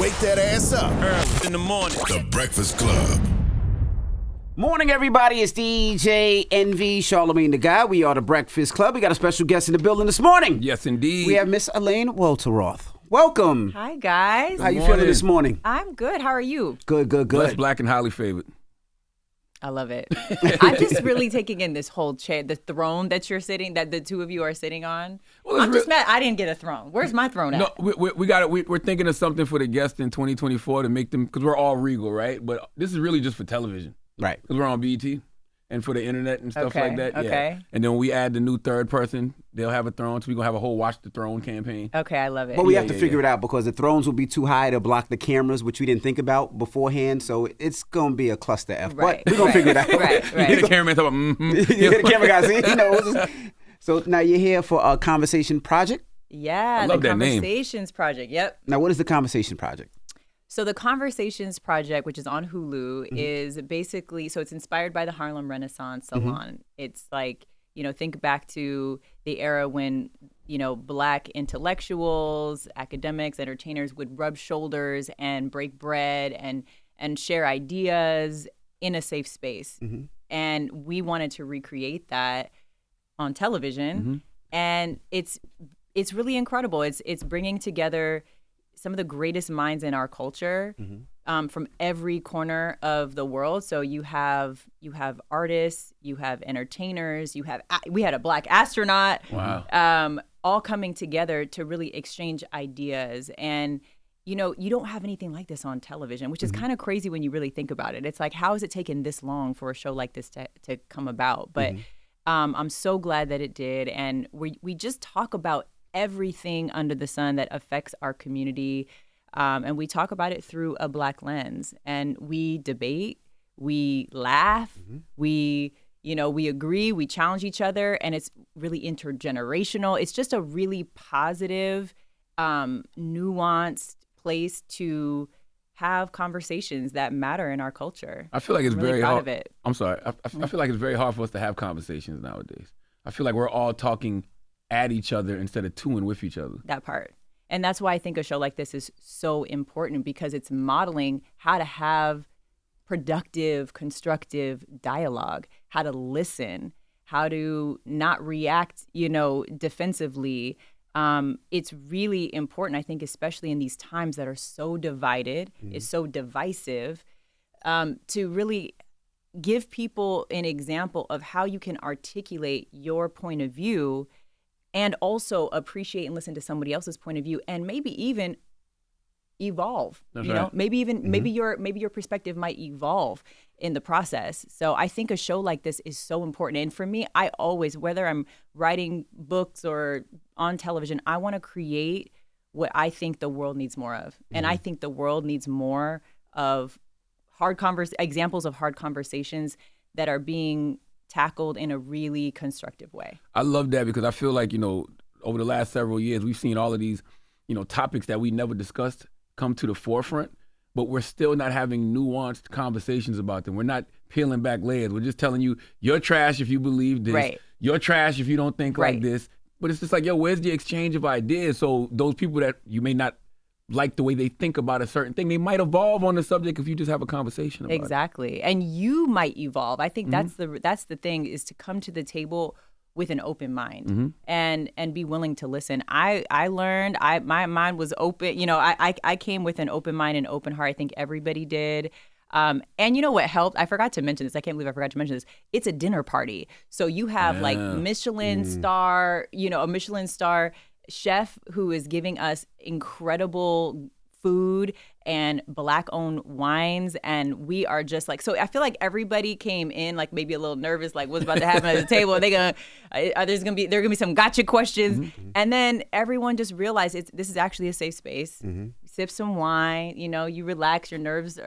Wake that ass up. Early in the morning. The Breakfast Club. Morning, everybody. It's DJ Envy, Charlamagne the Guy. We are the Breakfast Club. We got a special guest in the building this morning. Yes, indeed. We have Miss Elaine Welteroth. Welcome. Hi, guys. How you feeling this morning? I'm good. How are you? Good. Blessed, black, and highly favored. I love it. I'm just really taking in this whole chair, the throne that you're sitting, that the two of you are sitting on. Well, I'm just mad I didn't get a throne. Where's my throne at? No, we got it. We're thinking of something for the guests in 2024 to make them, because we're all regal, right? But this is really just for television. Right. Because we're on BET and for the internet and stuff like that. Okay. Yeah. And then when we add the new third person, they'll have a throne. So we're going to have a whole Watch the Throne campaign. Okay, I love it. But we have to figure it out because the thrones will be too high to block the cameras, which we didn't think about beforehand. So it's going to be a cluster F. Right, But we're going to figure it out. Right. You hear the cameraman talk about, You hear the camera guys, he knows. So now you're here for a Conversation Project? Yeah, I love the that name. Conversations Project. Yep. Now, what is the Conversation Project? So the Conversations Project, which is on HULU, is basically, so it's inspired by the Harlem Renaissance Salon. It's like, think back to the era when, Black intellectuals, academics, entertainers would rub shoulders and break bread and share ideas in a safe space. And we wanted to recreate that on television. And it's really incredible. It's bringing together some of the greatest minds in our culture from every corner of the world. So you have artists, you have entertainers, we had a Black astronaut. wow. All coming together to really exchange ideas. And you don't have anything like this on television, which is kind of crazy when you really think about it. It's like, how has it taken this long for a show like this to come about? But I'm so glad that it did. And we just talk about everything under the sun that affects our community. And we talk about it through a Black lens. And we debate, we laugh, we agree, we challenge each other, and it's really intergenerational. It's just a really positive, nuanced place to have conversations that matter in our culture. I feel like it's I'm really very proud hard. of it. I'm sorry. I feel like it's very hard for us to have conversations nowadays. I feel like we're all talking at each other instead of to and with each other. That part. And that's why I think a show like this is so important, because it's modeling how to have productive, constructive dialogue, how to listen, how to not react, defensively. It's really important, I think, especially in these times that are so divided, it's so divisive, to really give people an example of how you can articulate your point of view and also appreciate and listen to somebody else's point of view, and maybe even evolve. That's right. Maybe your perspective might evolve in the process. So I think a show like this is so important. And for me, I always, whether I'm writing books or on television, I want to create what I think the world needs more of. And I think the world needs more of examples of hard conversations that are being tackled in a really constructive way. I love that, because I feel like, over the last several years, we've seen all of these, topics that we never discussed come to the forefront, but we're still not having nuanced conversations about them. We're not peeling back layers. We're just telling you, you're trash if you believe this. Right. You're trash if you don't think like Right. this. But it's just like, where's the exchange of ideas? So those people that you may not like the way they think about a certain thing, they might evolve on the subject if you just have a conversation about it. Exactly. And you might evolve. I think that's the thing, is to come to the table with an open mind and be willing to listen. I learned, my mind was open. I came with an open mind and open heart. I think everybody did. And you know what helped? I forgot to mention this. I can't believe I forgot to mention this. It's a dinner party. So you have like Michelin star, a Michelin star chef who is giving us incredible food and Black-owned wines, and we are just like, so I feel like everybody came in like maybe a little nervous, like what's about to happen at the table? Are they gonna? There gonna be some gotcha questions, and then everyone just realized this is actually a safe space. Sip some wine, you relax, your nerves,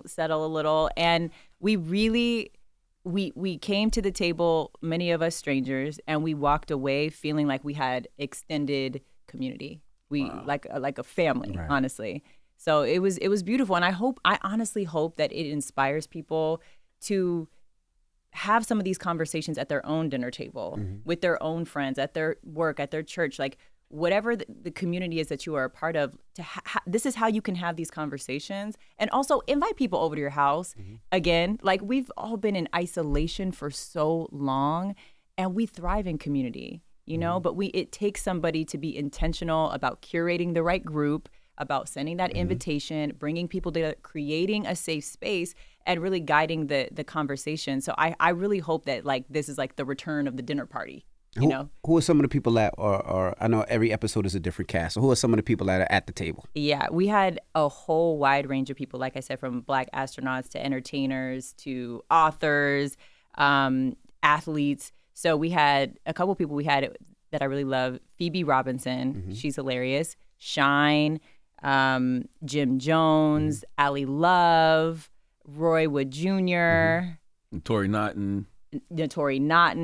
settle a little, and we really. We came to the table, many of us strangers, and we walked away feeling like we had extended community. Like a family, right. Honestly. So it was beautiful, and I honestly hope that it inspires people to have some of these conversations at their own dinner table with their own friends, at their work, at their church. Like, whatever the community is that you are a part of, this is how you can have these conversations. And also invite people over to your house. Again, like we've all been in isolation for so long, and we thrive in community, you know, but it takes somebody to be intentional about curating the right group, about sending that invitation, bringing people together, creating a safe space, and really guiding the conversation. So I really hope that like this is like the return of the dinner party. You know, who are some of the people that are I know every episode is a different cast. So who are some of the people that are at the table? Yeah, we had a whole wide range of people, like I said, from Black astronauts to entertainers to authors, athletes. So we had a couple people we had that I really love. Phoebe Robinson, she's hilarious. Shine, Jim Jones, Ali Love, Roy Wood Jr., Tori Naughton.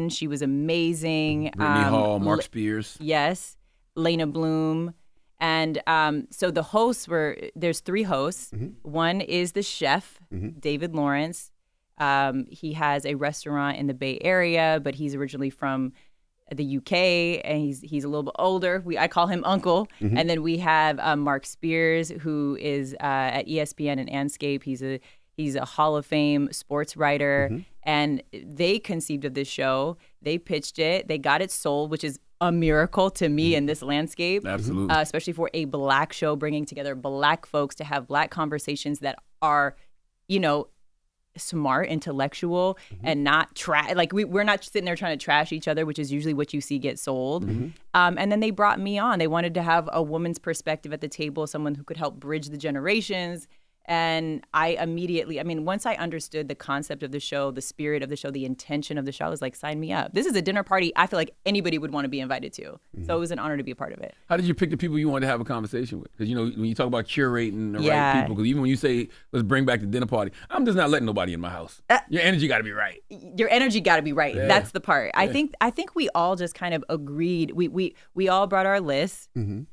She was amazing. Brittany Hall, Mark Spears. Yes, Lena Bloom. And so the hosts there's 3 hosts. One is the chef, David Lawrence. He has a restaurant in the Bay Area, but he's originally from the UK, and he's a little bit older. I call him Uncle. And then we have Mark Spears, who is at ESPN and Andscape. He's a Hall of Fame sports writer, and they conceived of this show. They pitched it. They got it sold, which is a miracle to me in this landscape. Absolutely. Especially for a Black show, bringing together Black folks to have Black conversations that are, you know, smart, intellectual, and not like we're not sitting there trying to trash each other, which is usually what you see get sold. And then they brought me on. They wanted to have a woman's perspective at the table, someone who could help bridge the generations. And I immediately, once I understood the concept of the show, the spirit of the show, the intention of the show, I was like, sign me up. This is a dinner party I feel like anybody would want to be invited to. So it was an honor to be a part of it. How did you pick the people you wanted to have a conversation with? Because, you know, when you talk about curating the right people, because even when you say, let's bring back the dinner party, I'm just not letting nobody in my house. Your energy got to be right. Your energy got to be right. Yeah. That's the part. Yeah. I think we all just kind of agreed. We all brought our lists, and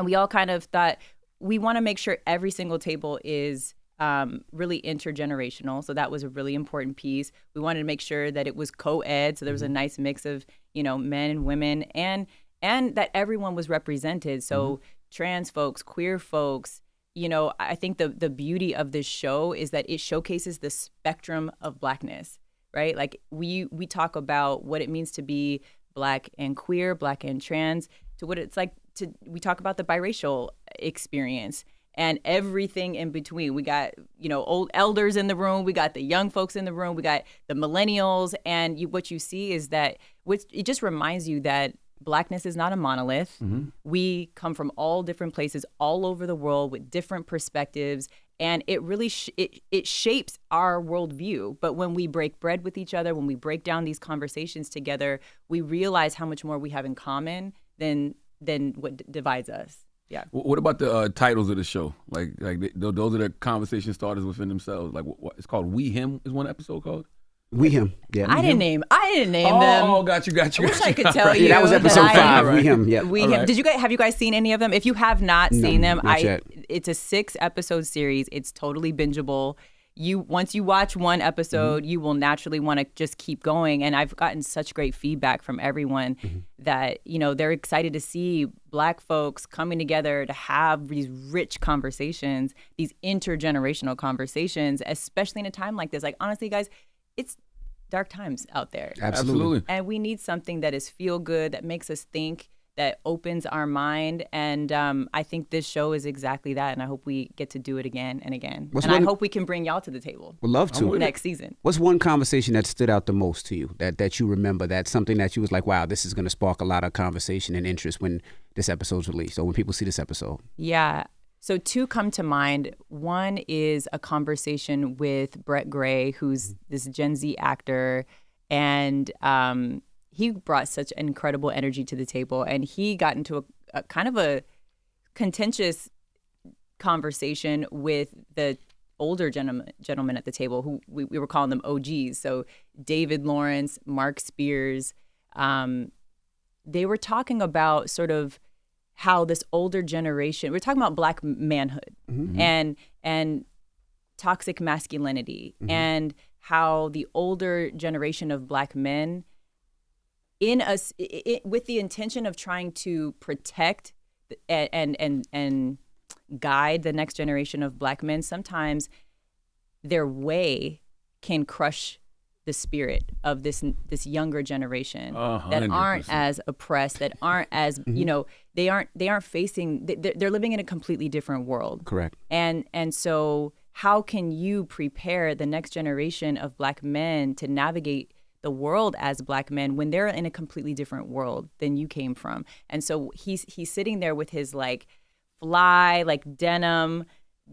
we all kind of thought, we want to make sure every single table is really intergenerational. So that was a really important piece. We wanted to make sure that it was co-ed. So there was a nice mix of, you know, men and women, and that everyone was represented. So trans folks, queer folks, you know, I think the beauty of this show is that it showcases the spectrum of Blackness, right? Like we talk about what it means to be Black and queer, Black and trans, to what it's like we talk about the biracial experience and everything in between. We got, you know, old elders in the room. We got the young folks in the room. We got the millennials. And what you see is that it just reminds you that Blackness is not a monolith. We come from all different places all over the world with different perspectives. And it really it shapes our worldview. But when we break bread with each other, when we break down these conversations together, we realize how much more we have in common than what divides us. Yeah. What about the titles of the show? Like those are the conversation starters within themselves. Like what it's called. We Him is one episode called. We Him. Yeah. I didn't name them. Oh, got you. I wish I could tell you. Yeah, that was episode 5. We Him. Yeah. We Him. Right. Have you guys seen any of them? If you have not seen them, not yet. It's a 6-episode series. It's totally bingeable. Once you watch one episode, you will naturally want to just keep going. And I've gotten such great feedback from everyone that, you know, they're excited to see Black folks coming together to have these rich conversations, these intergenerational conversations, especially in a time like this. Like, honestly, guys, it's dark times out there. Absolutely. And we need something that is feel good, that makes us think, that opens our mind. And I think this show is exactly that. And I hope we get to do it again and again. I hope we can bring y'all to the table. Would love to. Next season. What's one conversation that stood out the most to you that you remember, that's something that you was like, wow, this is going to spark a lot of conversation and interest when this episode's released or when people see this episode? Yeah. So 2 come to mind. One is a conversation with Brett Gray, who's this Gen Z actor. And he brought such incredible energy to the table, and he got into a kind of a contentious conversation with the older gentlemen at the table, who we were calling them OGs. So David Lawrence, Mark Spears, they were talking about sort of how this older generation, we're talking about Black manhood and toxic masculinity, and how the older generation of Black men, with the intention of trying to protect and guide the next generation of Black men, sometimes their way can crush the spirit of this younger generation that aren't as oppressed, that aren't as they aren't facing. They're living in a completely different world. Correct. And so how can you prepare the next generation of Black men to navigate the world as Black men when they're in a completely different world than you came from? And so he's sitting there with his like fly, like denim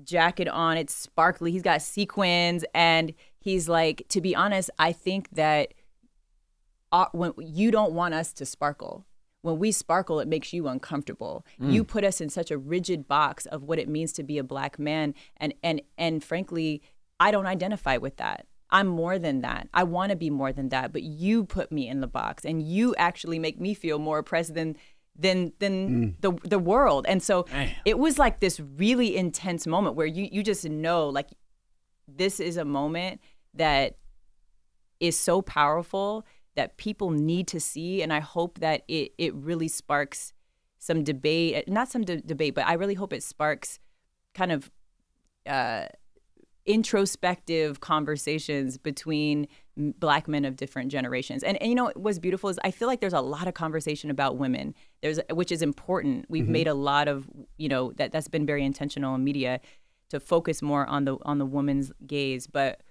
jacket on. It's sparkly. He's got sequins, and he's like, to be honest, I think that when you don't want us to sparkle. When we sparkle, it makes you uncomfortable. You put us in such a rigid box of what it means to be a Black man, and frankly, I don't identify with that. I'm more than that. I want to be more than that, but you put me in the box, and you actually make me feel more oppressed than the world. And so it was like this really intense moment where you just know, like, this is a moment that is so powerful that people need to see. And I hope that it really sparks some debate, not some debate, but I really hope it sparks kind of introspective conversations between Black men of different generations. And you know, what's beautiful is I feel like there's a lot of conversation about women, which is important. We've made a lot of, that's been very intentional in media to focus more on the woman's gaze. But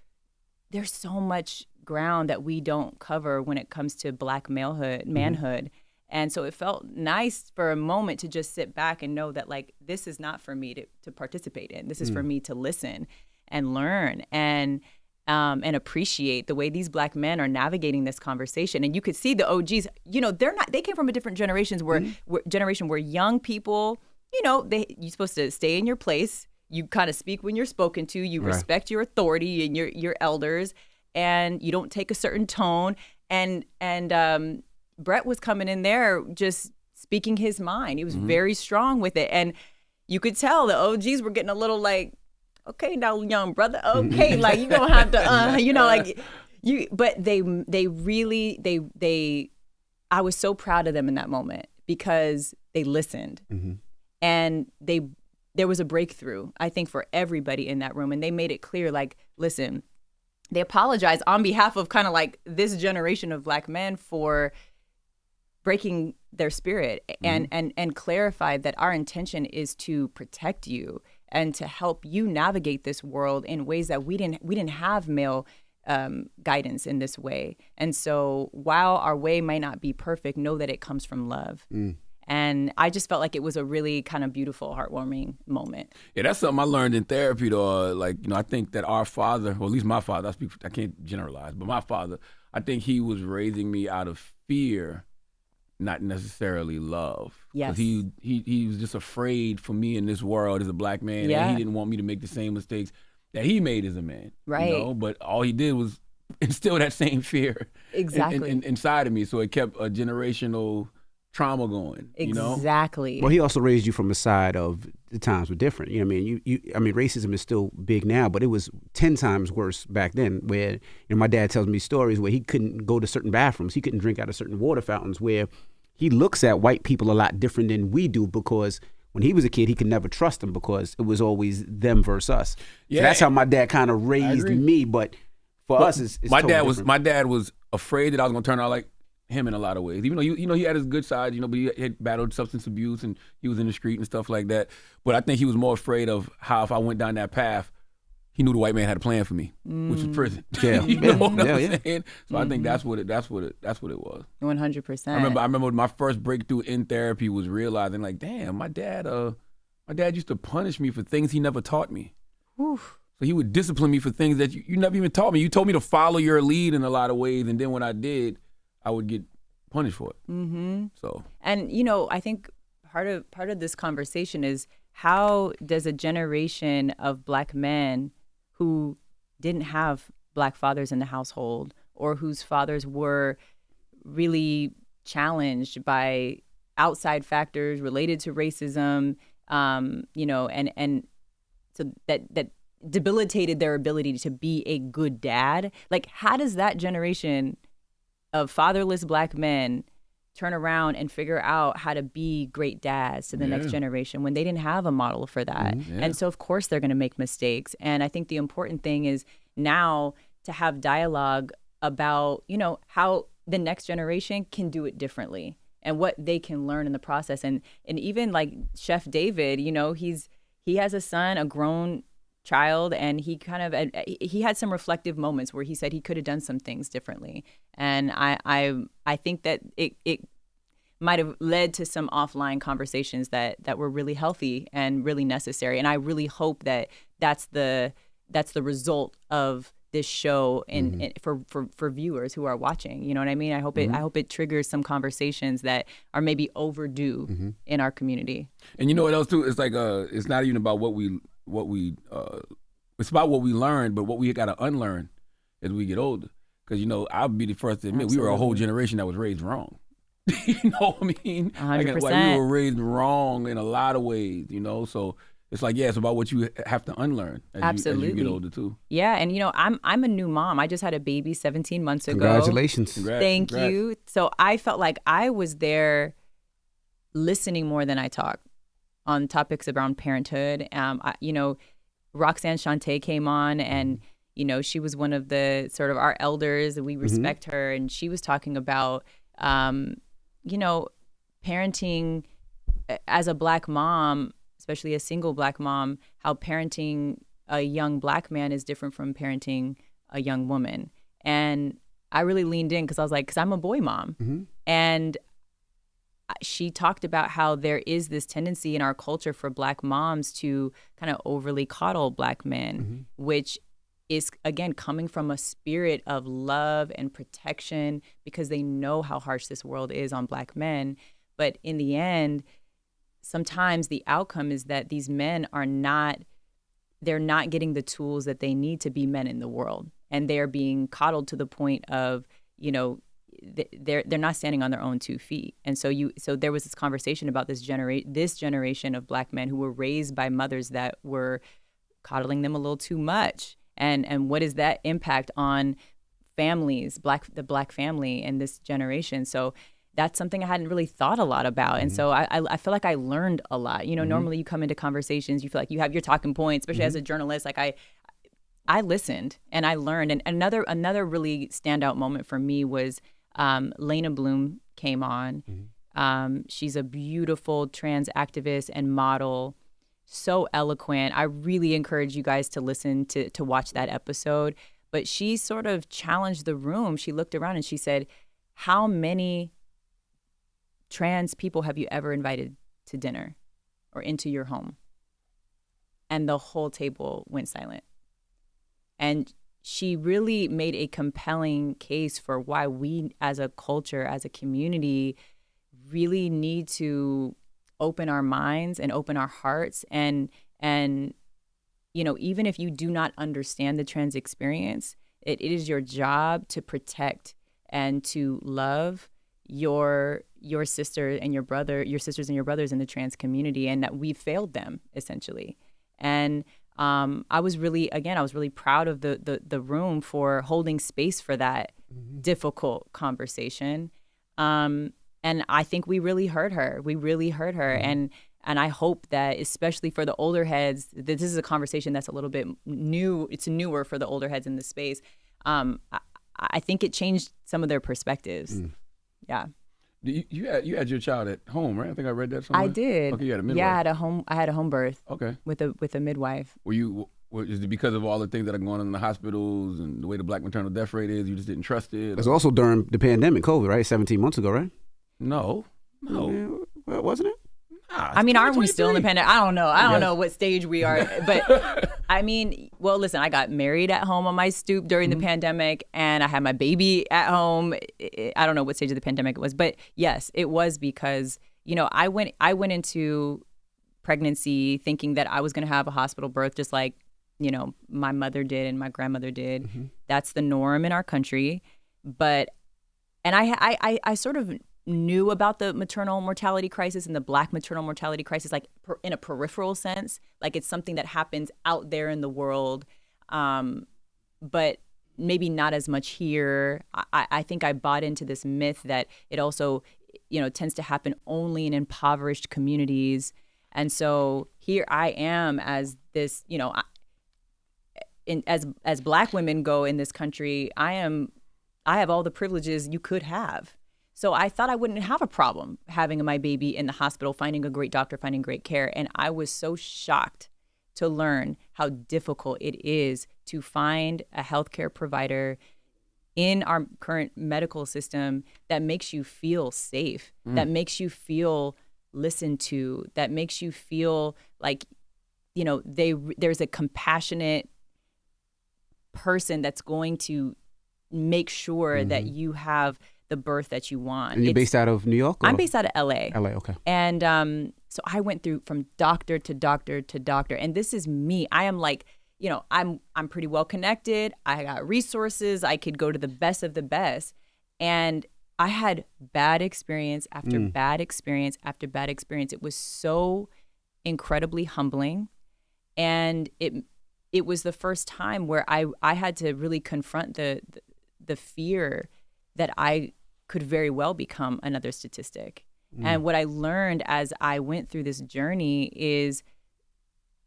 there's so much ground that we don't cover when it comes to Black manhood. And so it felt nice for a moment to just sit back and know that, like, this is not for me to participate in. This is for me to listen and learn and appreciate the way these Black men are navigating this conversation. And you could see the OGs, they came from a different generation where young people, you're supposed to stay in your place. You kind of speak when you're spoken to. You respect your authority and your elders, and you don't take a certain tone. And Brett was coming in there just speaking his mind. He was very strong with it. And you could tell the OGs were getting a little like, okay, now, young brother, okay, like, you're going to have to, but they really, I was so proud of them in that moment because they listened. And there was a breakthrough, I think, for everybody in that room. And they made it clear, like, listen, they apologized on behalf of kind of like this generation of Black men for breaking their spirit and clarified that our intention is to protect you and to help you navigate this world in ways that we didn't have male guidance in this way. And so while our way might not be perfect, know that it comes from love. And I just felt like it was a really kind of beautiful, heartwarming moment. Yeah, that's something I learned in therapy, though. I think that our father, or at least my father, I can't generalize, but my father, I think he was raising me out of fear, not necessarily love. Yes. He was just afraid for me in this world as a Black man. Yeah. And he didn't want me to make the same mistakes that he made as a man. Right. But all he did was instill that same fear inside of me. So it kept a generational trauma going. Exactly. Well, he also raised you from a side of the times were different. I mean, racism is still big now, but it was 10 times worse back then. Where my dad tells me stories where he couldn't go to certain bathrooms, he couldn't drink out of certain water fountains, where he looks at white people a lot different than we do, because when he was a kid, he could never trust them because it was always them versus us. Yeah. So that's how my dad kind of raised me. But for us, it's my totally dad different. My dad was afraid that I was going to turn out like him in a lot of ways. Even though he had his good side, but he had battled substance abuse and he was in the street and stuff like that. But I think he was more afraid of how if I went down that path, he knew the white man had a plan for me, which was prison. Yeah. You know what I'm saying? So I think that's what it was. 100%. I remember my first breakthrough in therapy was realizing, like, damn, my dad used to punish me for things he never taught me. Oof. So he would discipline me for things that you never even taught me. You told me to follow your lead in a lot of ways, and then when I did, I would get punished for it. So, and I think part of this conversation is, how does a generation of Black men who didn't have Black fathers in the household, or whose fathers were really challenged by outside factors related to racism, and so that debilitated their ability to be a good dad, like, how does that generation of fatherless Black men turn around and figure out how to be great dads to the next generation when they didn't have a model for that. And so of course they're going to make mistakes. And I think the important thing is now to have dialogue about, you know, how the next generation can do it differently and what they can learn in the process. And even like Chef David, you know, he has a son, a grown child, and he had some reflective moments where he said he could have done some things differently. And I think that it might have led to some offline conversations that were really healthy and really necessary. And I really hope that that's the result of this show for viewers who are watching. You know what I mean? I hope it triggers some conversations that are maybe overdue in our community. And you know what else too? It's like it's not even about what we it's about what we learned, but what we got to unlearn as we get older. Because, you know, I'll be the first to admit, we were a whole generation that was raised wrong. You know what I mean? 100%. Like we were raised wrong in a lot of ways, you know? So it's like, it's about what you have to unlearn as you get older too. Yeah, and you know, I'm a new mom. I just had a baby 17 months ago. Congratulations. Thank you. So I felt like I was there listening more than I talked on topics around parenthood. You know, Roxanne Shante came on, and you know, she was one of the sort of our elders, and we respect her, and she was talking about you know, parenting as a Black mom, especially a single Black mom, how parenting a young Black man is different from parenting a young woman. And I really leaned in because I was like, because I'm a boy mom. And she talked about how there is this tendency in our culture for Black moms to kind of overly coddle Black men, which is, again, coming from a spirit of love and protection because they know how harsh this world is on Black men. But in the end, sometimes the outcome is that these men they're not getting the tools that they need to be men in the world. And they're being coddled to the point of, you know, they're not standing on their own 2 feet. And so there was this conversation about this generation of Black men who were raised by mothers that were coddling them a little too much. And what is that impact on families, the Black family in this generation? So that's something I hadn't really thought a lot about. And so I feel like I learned a lot. You know, normally you come into conversations, you feel like you have your talking points, especially as a journalist. Like I listened and I learned. And another really standout moment for me was Lena Bloom came on. She's a beautiful trans activist and model, so eloquent. I really encourage you guys to listen to watch that episode. But she sort of challenged the room. She looked around and she said, how many trans people have you ever invited to dinner or into your home? And the whole table went silent. And she really made a compelling case for why we as a culture, as a community, really need to open our minds and open our hearts. And you know, even if you do not understand the trans experience, it is your job to protect and to love your sister and your brother, your sisters and your brothers in the trans community, and that we failed them essentially. And I was really proud of the room for holding space for that difficult conversation. And I think we really heard her. And I hope that, especially for the older heads, this is a conversation that's a little bit new. It's newer for the older heads in the space. I think it changed some of their perspectives. Yeah. You had your child at home, right? I think I read that somewhere. I did. Okay, you had a midwife. Yeah, I had a home birth. Okay. With a midwife. Is it because of all the things that are going on in the hospitals and the way the Black maternal death rate is, you just didn't trust it? It was also during the pandemic, COVID, right? 17 months ago, right? No. Yeah, well, wasn't it? Nah, I mean, aren't we still in the pandemic? I don't know. I don't know what stage we are. But I mean, well, listen, I got married at home on my stoop during the pandemic, and I had my baby at home. I don't know what stage of the pandemic it was, but yes, it was because, you know, I went into pregnancy thinking that I was going to have a hospital birth, just like, you know, my mother did and my grandmother did. That's the norm in our country. And I sort of knew about the maternal mortality crisis and the Black maternal mortality crisis, like in a peripheral sense, like it's something that happens out there in the world. But maybe not as much here. I think I bought into this myth that it also, tends to happen only in impoverished communities. And so here I am as this, as Black women go in this country, I have all the privileges you could have. So I thought I wouldn't have a problem having my baby in the hospital, finding a great doctor, finding great care. And I was so shocked to learn how difficult it is to find a healthcare provider in our current medical system that makes you feel safe, that makes you feel listened to, that makes you feel like, there's a compassionate person that's going to make sure that you have the birth that you want. And you're based out of New York? Or? I'm based out of LA. LA, okay. And so I went through from doctor to doctor to doctor. And this is me. I am like, I'm pretty well connected. I got resources. I could go to the best of the best. And I had bad experience after bad experience after bad experience. It was so incredibly humbling. And it was the first time where I had to really confront the fear that I could very well become another statistic. And what I learned as I went through this journey is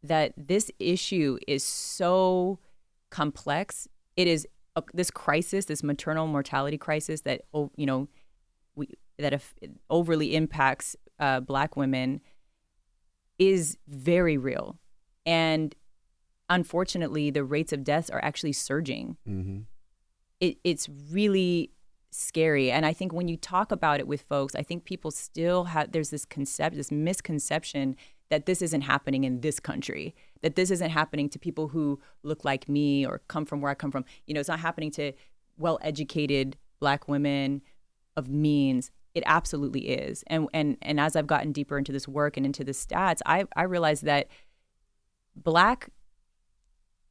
that this issue is so complex. It is this crisis, this maternal mortality crisis that overly impacts Black women is very real. And unfortunately, the rates of deaths are actually surging. It's really scary. And I think when you talk about it with folks, I think people still there's this misconception that this isn't happening in this country, that this isn't happening to people who look like me or come from where I come from. It's not happening to well-educated Black women of means. It absolutely is. And as I've gotten deeper into this work and into the stats, I realized that Black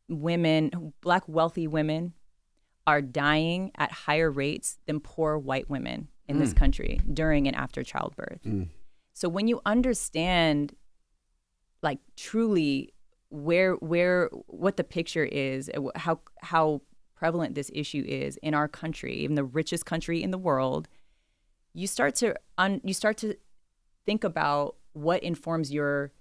wealthy women are dying at higher rates than poor white women in this country during and after childbirth. So when you understand, like, truly what the picture is, how prevalent this issue is in our country, even the richest country in the world, you start to think about what informs your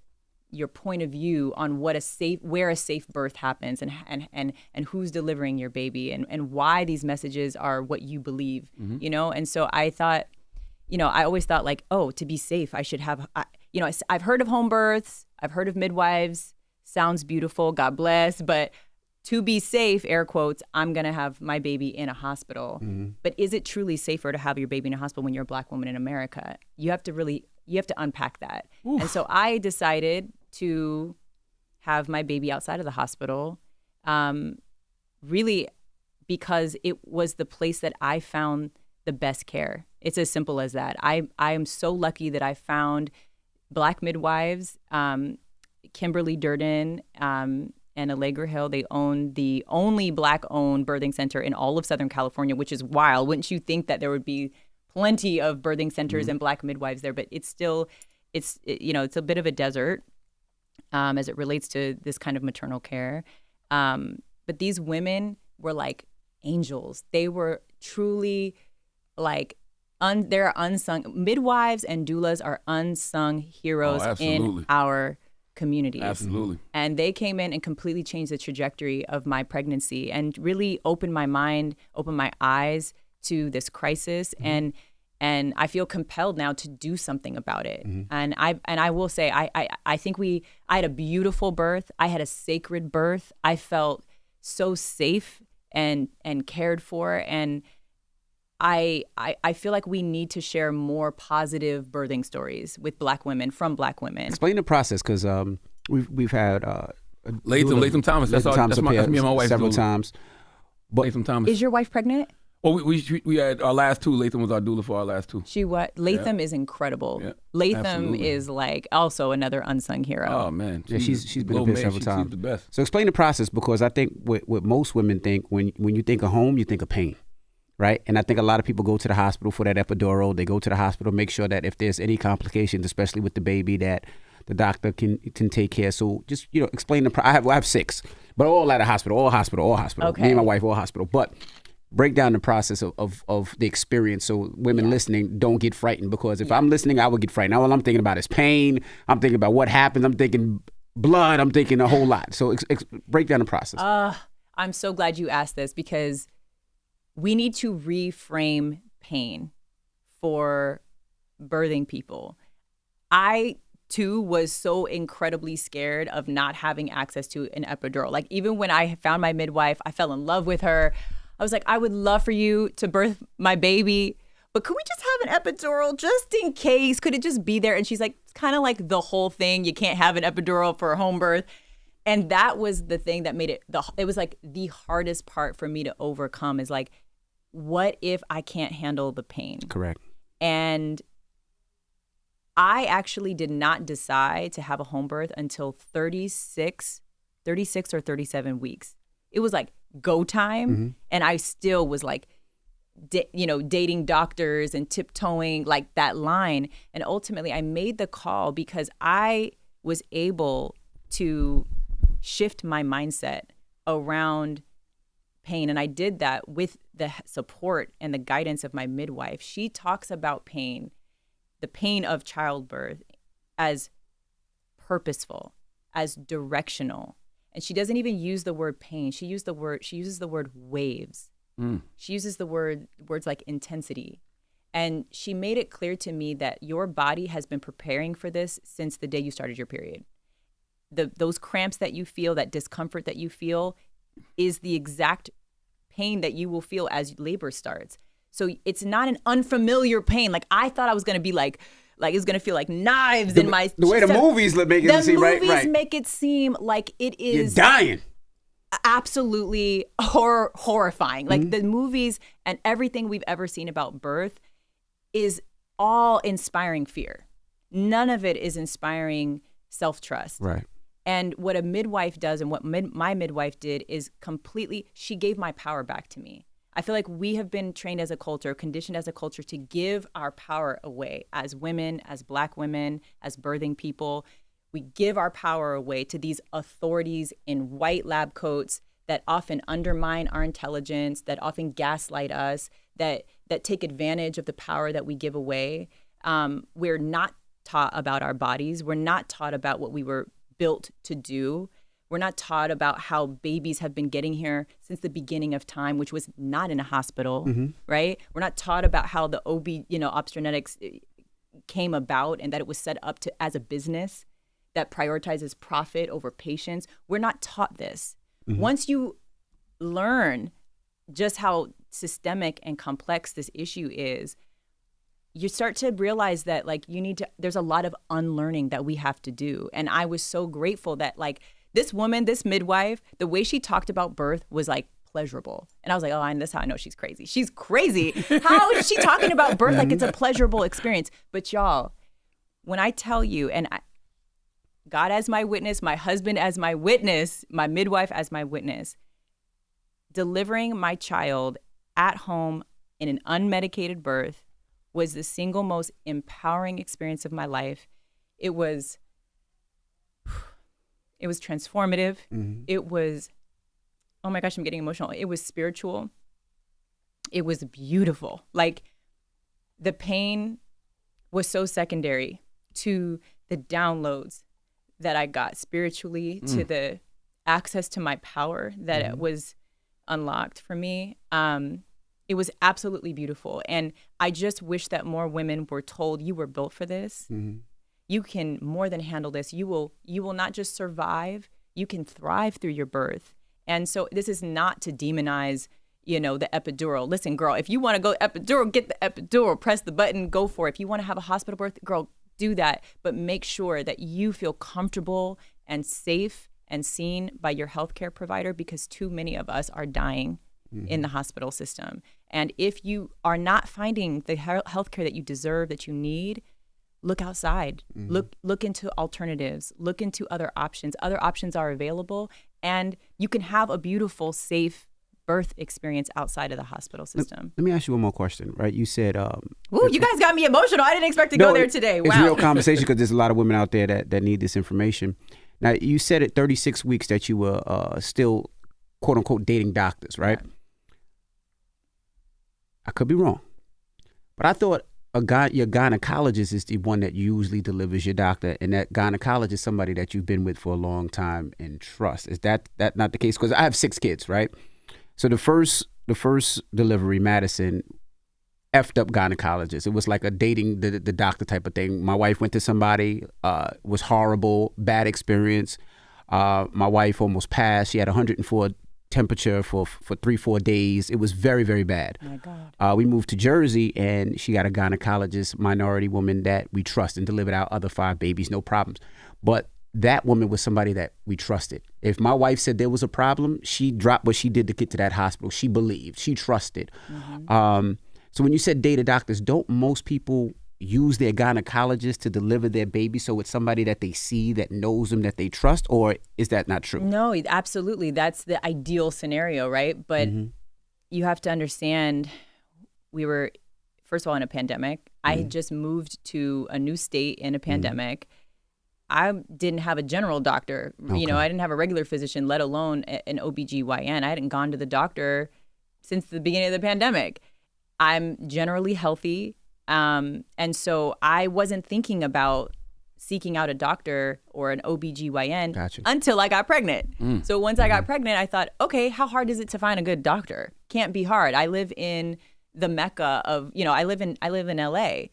point of view on where a safe birth happens and who's delivering your baby and why these messages are what you believe, And so I thought, I always thought like, to be safe, I should have, I've heard of home births, I've heard of midwives, sounds beautiful, God bless, but to be safe, air quotes, I'm going to have my baby in a hospital. But is it truly safer to have your baby in a hospital when you're a Black woman in America? You have to unpack that. Oof. And so I decided to have my baby outside of the hospital, really because it was the place that I found the best care. It's as simple as that. I am so lucky that I found Black midwives, Kimberly Durden and Allegra Hill. They own the only Black-owned birthing center in all of Southern California, which is wild. Wouldn't you think that there would be plenty of birthing centers and Black midwives there? But it's still, it's a bit of a desert. As it relates to this kind of maternal care. But these women were like angels. They were truly like, they're unsung. Midwives and doulas are unsung heroes in our communities. Absolutely. And they came in and completely changed the trajectory of my pregnancy and really opened my mind, opened my eyes to this crisis. And I feel compelled now to do something about it. And I will say, I think I had a beautiful birth. I had a sacred birth. I felt so safe and cared for. And I feel like we need to share more positive birthing stories with Black women, from Black women. Explain the process, because we've had Latham Thomas. That's me and my wife several times. But Latham Thomas. Is your wife pregnant? Well, we had our last two. Latham was our doula for our last two. Latham is incredible. Yeah, Latham absolutely. Is like also another unsung hero. Oh man, she's been up here several times. She's the best. So explain the process, because I think what most women think when you think of home, you think of pain, right? And I think a lot of people go to the hospital for that epidural. They go to the hospital, make sure that if there's any complications, especially with the baby, that the doctor can take care. So just explain I have 6. But all at a hospital, all hospital. Okay. Me and my wife, all hospital. But break down the process of the experience so women listening don't get frightened, because if I'm listening, I would get frightened. All I'm thinking about is pain. I'm thinking about what happens. I'm thinking blood. I'm thinking a whole lot. So break down the process. I'm so glad you asked this, because we need to reframe pain for birthing people. I too was so incredibly scared of not having access to an epidural. Like, even when I found my midwife, I fell in love with her. I was like, I would love for you to birth my baby, but could we just have an epidural just in case? Could it just be there? And she's like, it's kind of like the whole thing. You can't have an epidural for a home birth. And that was the thing that made it was like the hardest part for me to overcome, is like, what if I can't handle the pain? Correct. And I actually did not decide to have a home birth until 36 or 37 weeks. It was like go time. Mm-hmm. And I still was like, dating doctors and tiptoeing like that line. And ultimately I made the call because I was able to shift my mindset around pain. And I did that with the support and the guidance of my midwife. She talks about pain, the pain of childbirth, as purposeful, as directional. And she doesn't even use the word pain. She uses the word waves. She uses words like intensity. And she made it clear to me that your body has been preparing for this since the day you started your period. Those cramps that you feel, that discomfort that you feel, is the exact pain that you will feel as labor starts. So it's not an unfamiliar pain. Like, I thought I was going to be like it's going to feel like knives in my... The way the movies make it seem, right? The movies make it seem like it is... You're dying. Absolutely horrifying. Like, the movies and everything we've ever seen about birth is all inspiring fear. None of it is inspiring self-trust. Right. And what a midwife does, and what my midwife did, is completely, she gave my power back to me. I feel like we have been trained as a culture, conditioned as a culture, to give our power away as women, as Black women, as birthing people. We give our power away to these authorities in white lab coats that often undermine our intelligence, that often gaslight us, that take advantage of the power that we give away. We're not taught about our bodies. We're not taught about what we were built to do. We're not taught about how babies have been getting here since the beginning of time, which was not in a hospital, right? We're not taught about how the obstetrics came about, and that it was set up as a business that prioritizes profit over patients. We're not taught this. Once you learn just how systemic and complex this issue is, you start to realize that, like, there's a lot of unlearning that we have to do. And I was so grateful that, like, this woman, this midwife, the way she talked about birth was like pleasurable. And I was like, oh, that's how I know she's crazy. She's crazy. How is she talking about birth like it's a pleasurable experience? But y'all, when I tell you, and God as my witness, my husband as my witness, my midwife as my witness, delivering my child at home in an unmedicated birth was the single most empowering experience of my life. It was transformative. It was, oh my gosh, I'm getting emotional. It was spiritual. It was beautiful. Like, the pain was so secondary to the downloads that I got spiritually, to the access to my power that it was unlocked for me. It was absolutely beautiful. And I just wish that more women were told, you were built for this. You can more than handle this. You will not just survive, you can thrive through your birth. And so this is not to demonize, the epidural. Listen, girl, if you want to go epidural, get the epidural, press the button, go for it. If you want to have a hospital birth, girl, do that. But make sure that you feel comfortable and safe and seen by your healthcare provider, because too many of us are dying in the hospital system. And if you are not finding the healthcare that you deserve, that you need, look outside. Look into alternatives. Look into other options. Other options are available, and you can have a beautiful, safe birth experience outside of the hospital system. Let me ask you one more question, right? You said... Ooh, you guys got me emotional. I didn't expect to go there today. Wow. It's real conversation because there's a lot of women out there that need this information. Now, you said at 36 weeks that you were still, quote unquote, dating doctors, right? I could be wrong. But I thought your gynecologist is the one that usually delivers your doctor, and that gynecologist is somebody that you've been with for a long time and trust. Is that not the case? Because I have 6 kids, right? So the first delivery, Madison, effed up gynecologist. It was like a dating the doctor type of thing. My wife went to somebody, was horrible, bad experience. My wife almost passed. She had 104 temperature for 3-4 days. It was very, very bad. My God. We moved to Jersey, and she got a gynecologist, minority woman that we trust, and delivered our other 5 babies, no problems. But that woman was somebody that we trusted. If my wife said there was a problem, she dropped what she did to get to that hospital. She believed, she trusted. So when you said data doctors, don't most people use their gynecologist to deliver their baby, so it's somebody that they see, that knows them, that they trust, or is that not true? No, absolutely. That's the ideal scenario, right? But you have to understand, we were, first of all, in a pandemic. I had just moved to a new state in a pandemic. I didn't have a general doctor. You know, I didn't have a regular physician, let alone an OBGYN. I hadn't gone to the doctor since the beginning of the pandemic. I'm generally healthy. And so I wasn't thinking about seeking out a doctor or an OBGYN until I got pregnant. So once I got pregnant, I thought, okay, how hard is it to find a good doctor? Can't be hard. I live in the Mecca of, you know, I live in LA.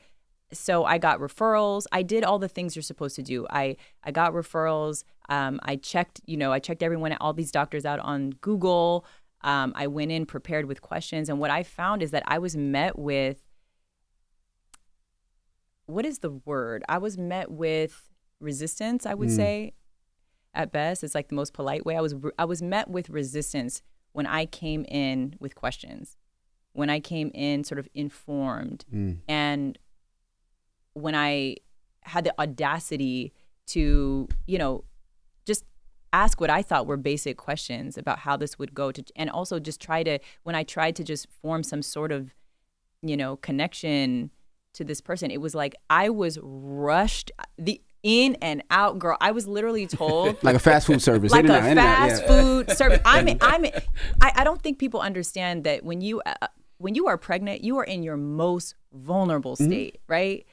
So I got referrals. I did all the things you're supposed to do. I got referrals. I checked everyone, all these doctors out on Google. I went in prepared with questions. And what I found is that I was met with, what is the word? I was met with resistance, I would say, at best. It's like the most polite way. I was met with resistance when I came in with questions, when I came in sort of informed, and when I had the audacity to, you know, just ask what I thought were basic questions about how this would go, and also just when I tried to just form some sort of, you know, connection to this person, it was like I was rushed, the in and out girl. I was literally told like a fast food service, like a fast food service. I don't think people understand that when you are pregnant, you are in your most vulnerable state, right?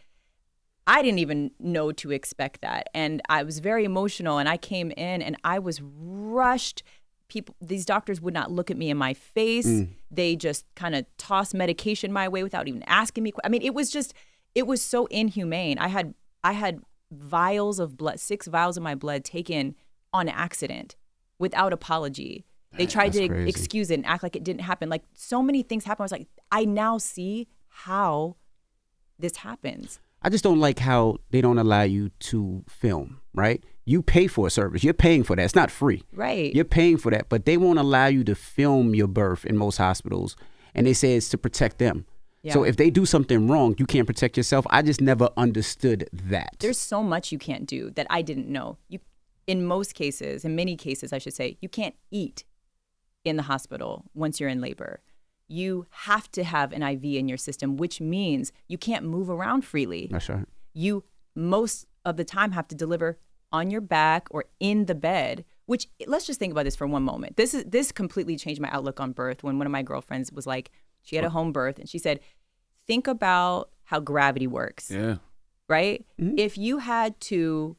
I didn't even know to expect that, and I was very emotional. And I came in, and I was rushed. These doctors would not look at me in my face. They just kind of tossed medication my way without even asking me. I mean, it was so inhumane. I had vials of blood, 6 vials of my blood taken on accident without apology. They tried to excuse it and act like it didn't happen. Like, so many things happened. I was like, I now see how this happens. I just don't like how they don't allow you to film, right? You pay for a service. You're paying for that. It's not free. Right. You're paying for that, but they won't allow you to film your birth in most hospitals. And they say it's to protect them. Yeah. So if they do something wrong, you can't protect yourself. I just never understood that. There's so much you can't do that I didn't know. In many cases, I should say, you can't eat in the hospital once you're in labor. You have to have an IV in your system, which means you can't move around freely. That's right. You most of the time have to deliver on your back or in the bed, which, let's just think about this for one moment. This completely changed my outlook on birth when one of my girlfriends was like, she had a home birth, and she said, think about how gravity works. Yeah. Right? Mm-hmm. If you had to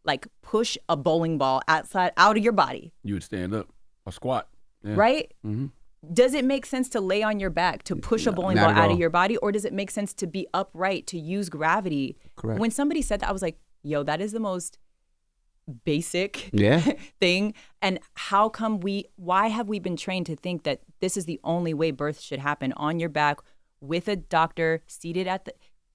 like push a bowling ball out of your body, you would stand up or squat. Yeah. Right? Mm-hmm. Does it make sense to lay on your back to push a bowling ball out of your body, or does it make sense to be upright, to use gravity? Correct. When somebody said that, I was like, yo, that is the most basic thing. And why have we been trained to think that this is the only way birth should happen, on your back with a doctor seated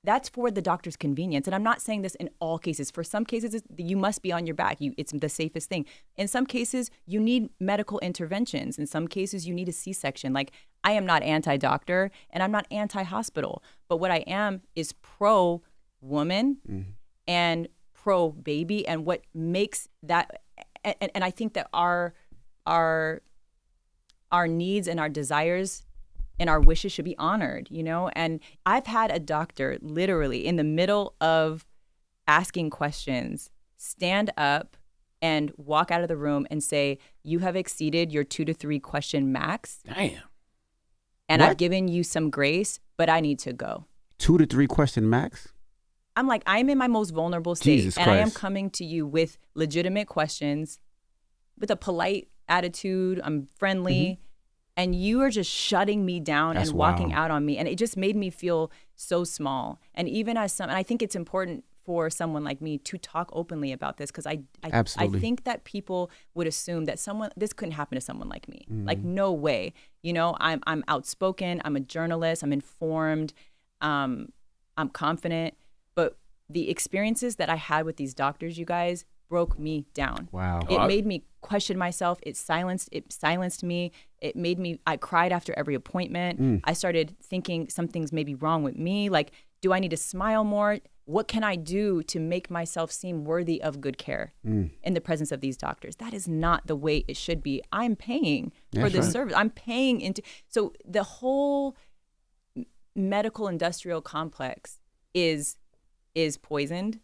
that's for the doctor's convenience. And I'm not saying this in all cases. For some cases, you must be on your back. It's the safest thing. In some cases, you need medical interventions. In some cases, you need a C-section. Like, I am not anti-doctor and I'm not anti-hospital. But what I am is pro-woman and pro-baby. And what makes that, and I think that our our needs and our desires and our wishes should be honored, you know? And I've had a doctor literally in the middle of asking questions stand up and walk out of the room and say, you have exceeded your 2 to 3 question max. Damn. And What? I've given you some grace, but I need to go. 2 to 3 question max? I'm like, I'm in my most vulnerable state. Jesus and I am Christ. coming to you with legitimate questions, with a polite attitude. I'm friendly. And you are just shutting me down That's and walking wild. out on me. And it just made me feel so small. And even as and I think it's important for someone like me to talk openly about this, because I Absolutely. think that people would assume that this couldn't happen to someone like me. Like, no way. You know, I'm outspoken. I'm a journalist. I'm informed. I'm confident. But the experiences that I had with these doctors, you guys, broke me down. Wow. It made me question myself. It silenced me. It made me, I cried after every appointment. I started thinking something's maybe wrong with me. Like, do I need to smile more? What can I do to make myself seem worthy of good care in the presence of these doctors? That is not the way it should be. I'm paying for That's this right. service. I'm paying into, so the whole medical industrial complex is poisoned.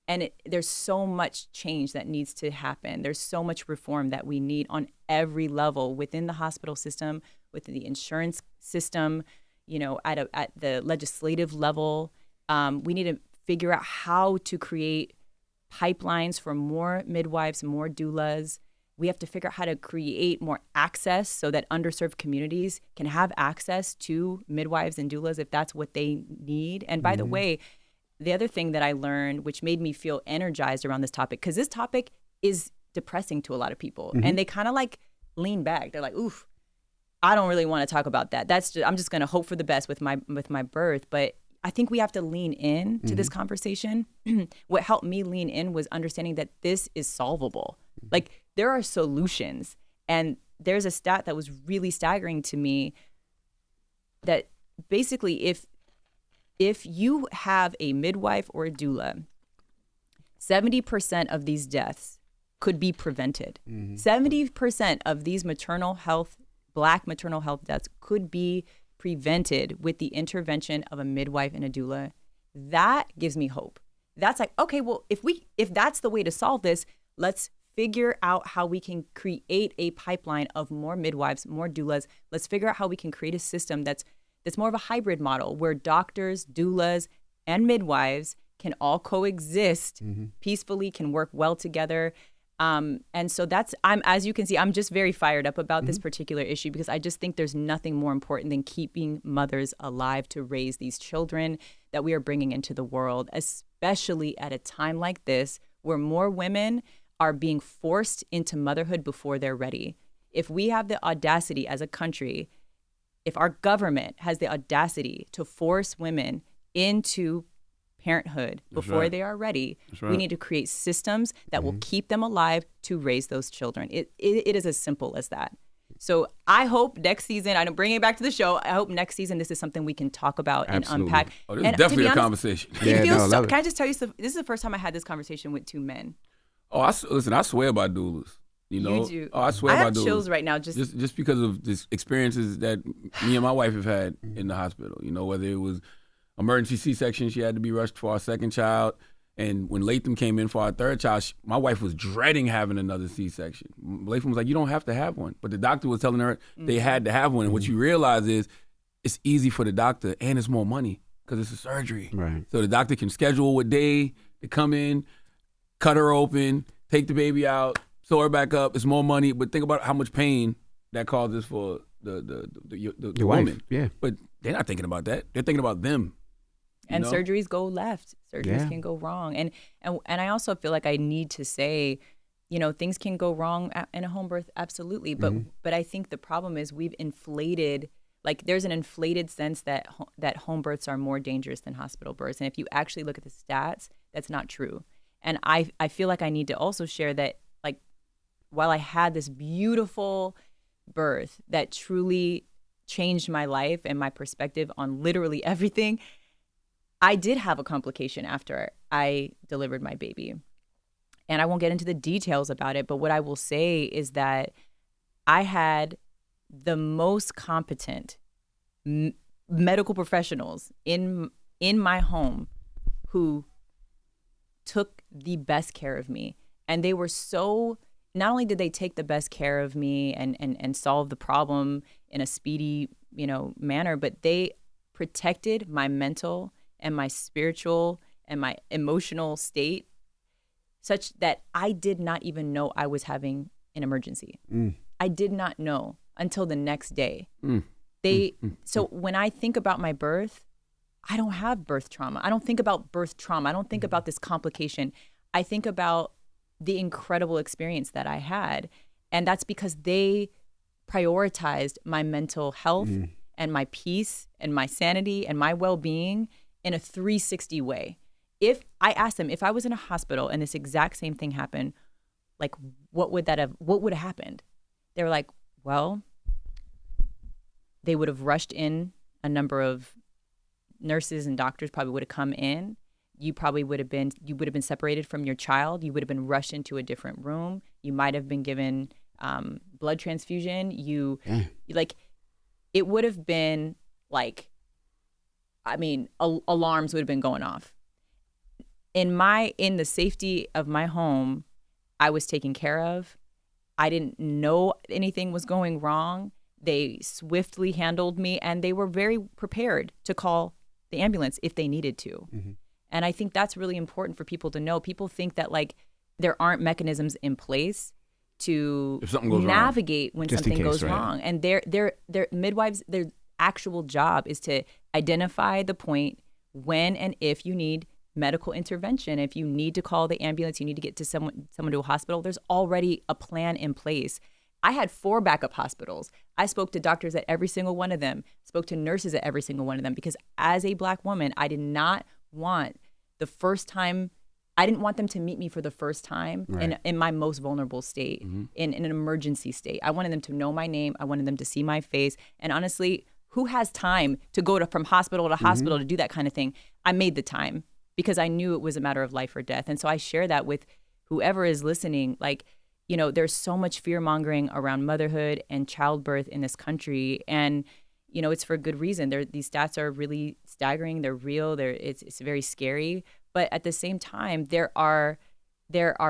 And there's so much change that needs to happen. There's so much reform that we need on every level within the hospital system, within the insurance system, you know, at the legislative level. We need to figure out how to create pipelines for more midwives, more doulas. We have to figure out how to create more access so that underserved communities can have access to midwives and doulas if that's what they need. And by the way, the other thing that I learned, which made me feel energized around this topic, because this topic is depressing to a lot of people, and they kind of like lean back. They're like, "Oof, I don't really want to talk about that. I'm just going to hope for the best with my birth." But I think we have to lean in to this conversation. What helped me lean in was understanding that this is solvable. Like, there are solutions, and there's a stat that was really staggering to me. That basically, if you have a midwife or a doula, 70% of these deaths could be prevented. 70% of these Black maternal health deaths could be prevented with the intervention of a midwife and a doula. That gives me hope. That's like, okay, well, if that's the way to solve this, let's figure out how we can create a pipeline of more midwives, more doulas. Let's figure out how we can create a system that's more of a hybrid model where doctors, doulas, and midwives can all coexist peacefully, can work well together. And so as you can see, I'm just very fired up about this particular issue, because I just think there's nothing more important than keeping mothers alive to raise these children that we are bringing into the world, especially at a time like this where more women are being forced into motherhood before they're ready. If we have the audacity as a country, if our government has the audacity to force women into parenthood before they are ready, we need to create systems that will keep them alive to raise those children. It is as simple as that. So I hope next season, I'm bringing it back to the show, I hope next season this is something we can talk about Absolutely. and unpack. Oh, this And is definitely to be a honest, conversation. Yeah, It feels no, so, love it. can I just tell you, this is the first time I had this conversation with 2 men. Oh, listen, I swear by doulas. You know, You do. Oh, I swear I by have doulas. chills right now. Just because of this experiences that me and my wife have had in the hospital. You know, whether it was emergency C-section, she had to be rushed for our second child, and when Latham came in for our third child, my wife was dreading having another C-section. Latham was like, "You don't have to have one," but the doctor was telling her they had to have one. And what you realize is, it's easy for the doctor, and it's more money because it's a surgery. Right. So the doctor can schedule what day to come in, cut her open, take the baby out, sew her back up. It's more money, but think about how much pain that causes for the Your wife, woman. yeah. But they're not thinking about that. They're thinking about them. And know? surgeries go left. Surgeries Yeah. can go wrong. And I also feel like I need to say, you know, things can go wrong in a home birth, absolutely. But but I think the problem is we've inflated, like there's an inflated sense that home births are more dangerous than hospital births. And if you actually look at the stats, that's not true. And I feel like I need to also share that, like, while I had this beautiful birth that truly changed my life and my perspective on literally everything, I did have a complication after I delivered my baby. And I won't get into the details about it, but what I will say is that I had the most competent medical professionals in my home who took the best care of me. And they were so, not only did they take the best care of me and solve the problem in a speedy, manner, but they protected my mental and my spiritual and my emotional state such that I did not even know I was having an emergency. I did not know until the next day. So when I think about my birth, I don't have birth trauma. I don't think about birth trauma. I don't think about this complication. I think about the incredible experience that I had. And that's because they prioritized my mental health and my peace and my sanity and my well-being in a 360 way. If I asked them, if I was in a hospital and this exact same thing happened, like what would have happened? They were like, well, they would have rushed in a number of nurses and doctors probably would have come in. You would have been separated from your child. You would have been rushed into a different room. You might have been given blood transfusion. It would have been like, alarms would have been going off. In the safety of my home, I was taken care of. I didn't know anything was going wrong. They swiftly handled me, and they were very prepared to call the ambulance if they needed to. And I think that's really important for people to know. People think that there aren't mechanisms in place to navigate when something goes wrong. And their midwives, their actual job is to identify the point when and if you need medical intervention. If you need to call the ambulance, you need to get to someone to a hospital, there's already a plan in place. I had 4 backup hospitals. I spoke to doctors at every single one of them, spoke to nurses at every single one of them, because as a Black woman, I did not want I didn't want them to meet me for the first time in my most vulnerable state, in an emergency state. I wanted them to know my name. I wanted them to see my face. And honestly, who has time to go from hospital to hospital to do that kind of thing? I made the time because I knew it was a matter of life or death. And so I share that with whoever is listening. There's so much fear-mongering around motherhood and childbirth in this country. And, it's for good reason. These stats are really staggering. They're real. It's very scary. But at the same time, there are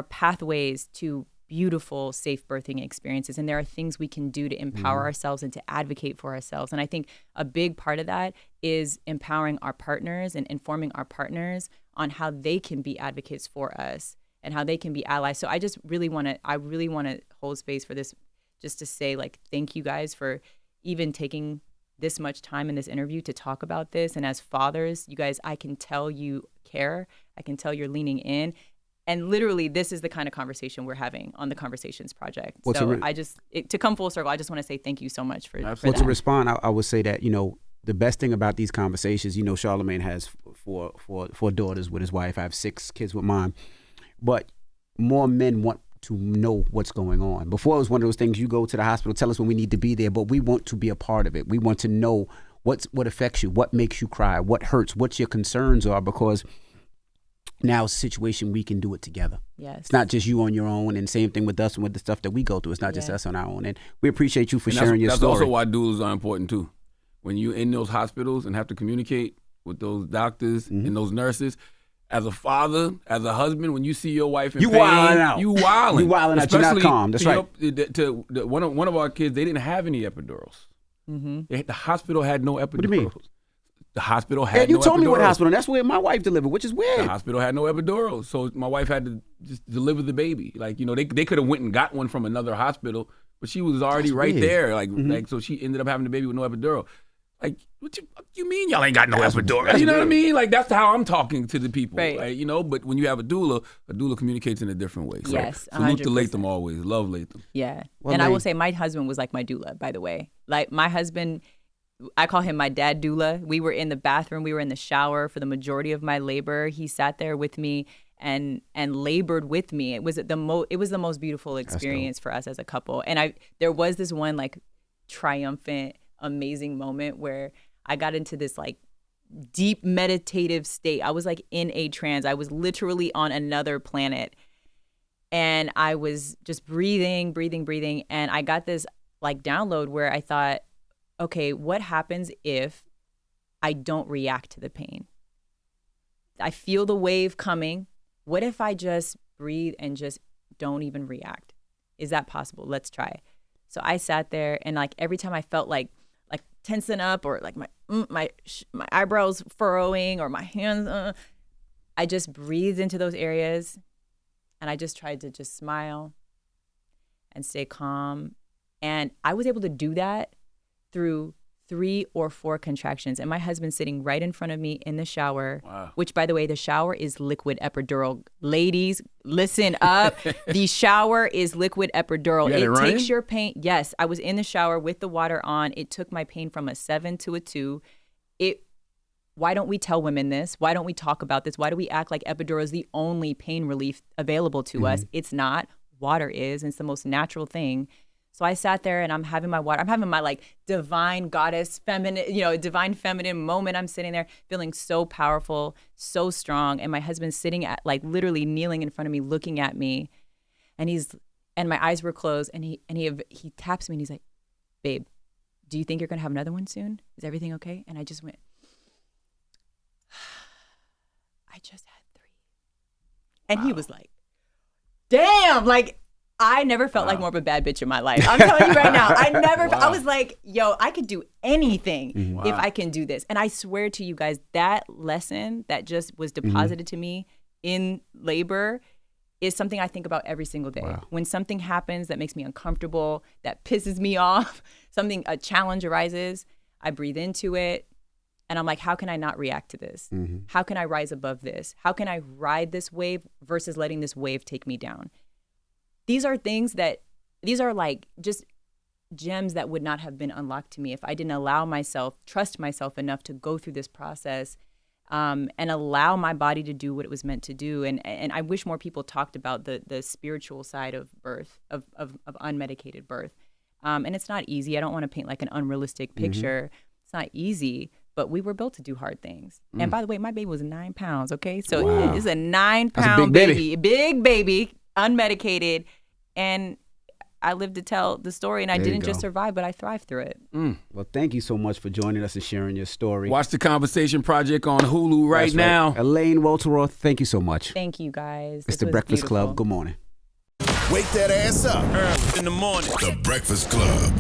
pathways to beautiful, safe birthing experiences. And there are things we can do to empower ourselves and to advocate for ourselves. And I think a big part of that is empowering our partners and informing our partners on how they can be advocates for us and how they can be allies. So I just really want to hold space for this, just to say, thank you guys for even taking this much time in this interview to talk about this. And as fathers, you guys, I can tell you care. I can tell you're leaning in. And literally, this is the kind of conversation we're having on the Conversations Project. To come full circle, I just want to say thank you so much for that. To respond, I would say that, the best thing about these conversations, Charlamagne has four daughters with his wife. I have 6 kids with mine. But more men want to know what's going on. Before, it was one of those things, you go to the hospital, tell us when we need to be there, but we want to be a part of it. We want to know what affects you, what makes you cry, what hurts, what your concerns are, because now it's a situation we can do it together. Yes. It's not just you on your own, and same thing with us and with the stuff that we go through. It's not just us on our own. And we appreciate you for sharing your story. That's also why doulas are important too. When you're in those hospitals and have to communicate with those doctors and those nurses, as a father, as a husband, when you see your wife in pain, wilding out. You wilding. You wilding out. You're not calm. That's right. One of our kids, they didn't have any epidurals. The hospital had no epidurals. What do you mean? The hospital had no epidurals. You told me what hospital. That's where my wife delivered, which is weird. The hospital had no epidurals, so my wife had to just deliver the baby. They could have went and got one from another hospital, but she was already there. So she ended up having the baby with no epidural. What you mean y'all ain't got no epidural? You know what I mean? That's how I'm talking to the people. Right. But when you have a doula communicates in a different way. So yes, salute to Latham always. Love Latham. Yeah. And I will say my husband was like my doula, by the way. My husband, I call him my dad doula. We were in the bathroom. We were in the shower for the majority of my labor. He sat there with me and labored with me. It was the most beautiful experience for us as a couple. And there was this one triumphant, amazing moment where I got into this deep meditative state. I was in a trance. I was literally on another planet, and I was just breathing, and I got this like download where I thought, okay, what happens if I don't react to the pain? I feel the wave coming. What if I just breathe and just don't even react? Is that possible? Let's try. So I sat there, and like every time I felt like tensing up, or like my eyebrows furrowing, or my hands, I just breathed into those areas, and I just tried to just smile and stay calm. And I was able to do that through 3 or 4 contractions. And my husband's sitting right in front of me in the shower, which, by the way, the shower is liquid epidural. Ladies, listen up. The shower is liquid epidural. It takes your pain. Yes, I was in the shower with the water on. It took my pain from a 7 to a 2. Why don't we tell women this? Why don't we talk about this? Why do we act like epidural is the only pain relief available to us? It's not. Water is, and it's the most natural thing. So I sat there, and I'm having my water. I'm having my like divine goddess, feminine, divine feminine moment. I'm sitting there feeling so powerful, so strong. And my husband's sitting at like literally kneeling in front of me, looking at me. And my eyes were closed, and he taps me, and he's like, babe, do you think you're going to have another one soon? Is everything okay? And I just went, I just had 3. And he was like, damn, like, I never felt like more of a bad bitch in my life. I'm telling you right now. I was like, yo, I could do anything if I can do this. And I swear to you guys, that lesson that just was deposited to me in labor is something I think about every single day. When something happens that makes me uncomfortable, that pisses me off, a challenge arises, I breathe into it. And I'm like, how can I not react to this? How can I rise above this? How can I ride this wave versus letting this wave take me down? These are like just gems that would not have been unlocked to me if I didn't trust myself enough to go through this process and allow my body to do what it was meant to do. And I wish more people talked about the spiritual side of birth, of unmedicated birth. And it's not easy. I don't want to paint like an unrealistic picture. It's not easy, but we were built to do hard things. And by the way, my baby was 9 pounds, okay? So it's a 9-pound baby, big baby, unmedicated, and I lived to tell the story, and I didn't just survive, but I thrived through it. Well, thank you so much for joining us and sharing your story. Watch The Conversation Project on Hulu right now. Elaine Welteroth, thank you so much. Thank you, guys. It's The Breakfast Club. Good morning. Wake that ass up. Early in the morning. The Breakfast Club.